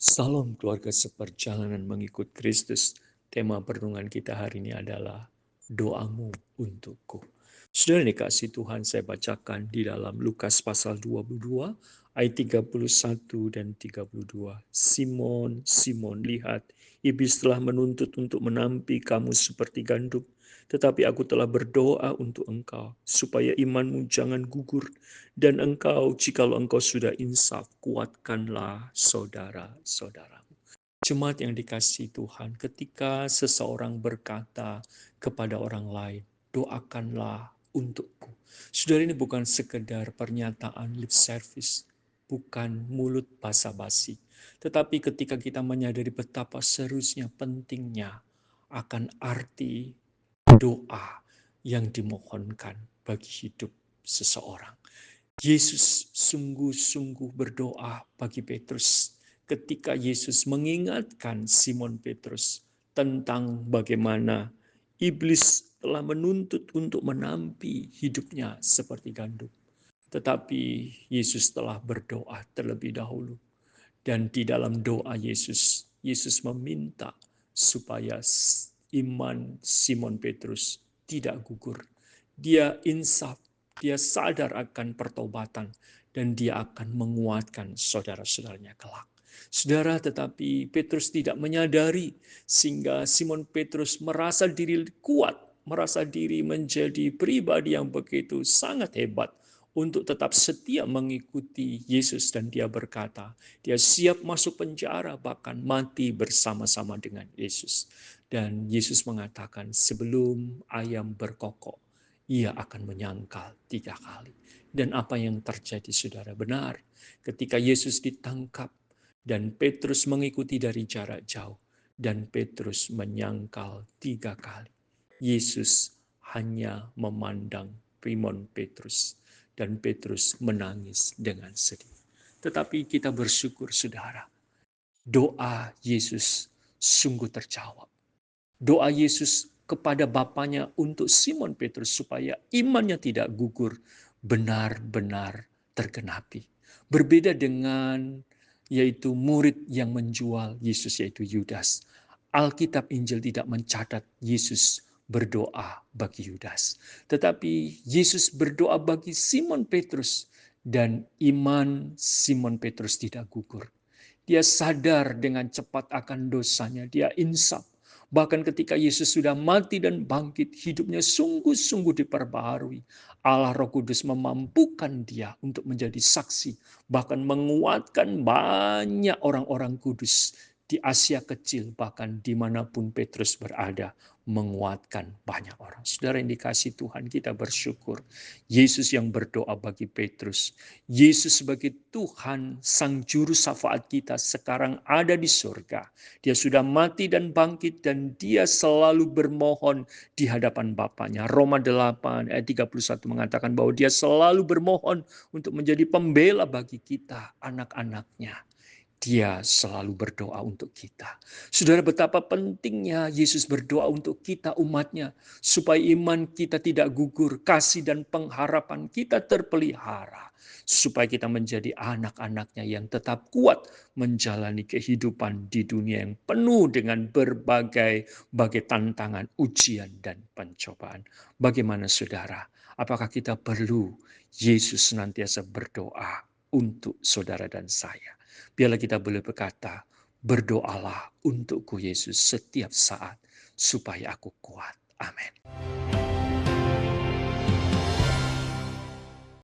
Salam keluarga seperjalanan mengikut Kristus. Tema perenungan kita hari ini adalah doamu untukku. Saudara dikasih Tuhan, saya bacakan di dalam Lukas pasal 22 ayat 31 dan 32. Simon, Simon, lihat, iblis telah menuntut untuk menampi kamu seperti gandum. Tetapi aku telah berdoa untuk engkau, supaya imanmu jangan gugur. Dan engkau, jikalau engkau sudah insaf, kuatkanlah saudara-saudaramu. Jemaat yang dikasihi Tuhan, ketika seseorang berkata kepada orang lain, doakanlah untukku. Saudara, ini bukan sekedar pernyataan lip service, bukan mulut basa-basi. Tetapi ketika kita menyadari betapa seriusnya, pentingnya akan arti doa yang dimohonkan bagi hidup seseorang. Yesus sungguh-sungguh berdoa bagi Petrus ketika Yesus mengingatkan Simon Petrus tentang bagaimana iblis telah menuntut untuk menampi hidupnya seperti gandum. Tetapi Yesus telah berdoa terlebih dahulu. Dan di dalam doa Yesus, Yesus meminta supaya iman Simon Petrus tidak gugur. Dia insaf, dia sadar akan pertobatan, dan dia akan menguatkan saudara-saudaranya kelak. Saudara, tetapi Petrus tidak menyadari, sehingga Simon Petrus merasa diri kuat, merasa diri menjadi pribadi yang begitu sangat hebat untuk tetap setia mengikuti Yesus, dan dia berkata, dia siap masuk penjara, bahkan mati bersama-sama dengan Yesus. Dan Yesus mengatakan, sebelum ayam berkokok, ia akan menyangkal 3 kali. Dan apa yang terjadi, saudara? Benar, ketika Yesus ditangkap dan Petrus mengikuti dari jarak jauh, dan Petrus menyangkal 3 kali, Yesus hanya memandang Simon Petrus, dan Petrus menangis dengan sedih. Tetapi kita bersyukur, saudara, doa Yesus sungguh terjawab. Doa Yesus kepada Bapaknya untuk Simon Petrus supaya imannya tidak gugur benar-benar tergenapi. Berbeda dengan yaitu murid yang menjual Yesus, yaitu Yudas. Alkitab Injil tidak mencatat Yesus berdoa bagi Yudas. Tetapi Yesus berdoa bagi Simon Petrus, dan iman Simon Petrus tidak gugur. Dia sadar dengan cepat akan dosanya, dia insaf. Bahkan ketika Yesus sudah mati dan bangkit, hidupnya sungguh-sungguh diperbaharui. Allah Roh Kudus memampukan dia untuk menjadi saksi, bahkan menguatkan banyak orang-orang kudus di Asia kecil, bahkan dimanapun Petrus berada, menguatkan banyak orang. Saudara yang dikasihi Tuhan, kita bersyukur Yesus yang berdoa bagi Petrus, Yesus sebagai Tuhan Sang Juru Syafaat kita sekarang ada di surga. Dia sudah mati dan bangkit, dan dia selalu bermohon di hadapan Bapaknya. Roma 8 ayat 31 mengatakan bahwa dia selalu bermohon untuk menjadi pembela bagi kita, anak-anaknya. Dia selalu berdoa untuk kita. Saudara, betapa pentingnya Yesus berdoa untuk kita, umatnya, supaya iman kita tidak gugur, kasih dan pengharapan kita terpelihara, supaya kita menjadi anak-anaknya yang tetap kuat menjalani kehidupan di dunia yang penuh dengan berbagai tantangan, ujian, dan pencobaan. Bagaimana, saudara? Apakah kita perlu Yesus senantiasa berdoa untuk saudara dan saya? Biarlah kita boleh berkata, berdoalah untukku Yesus setiap saat, supaya aku kuat. Amin.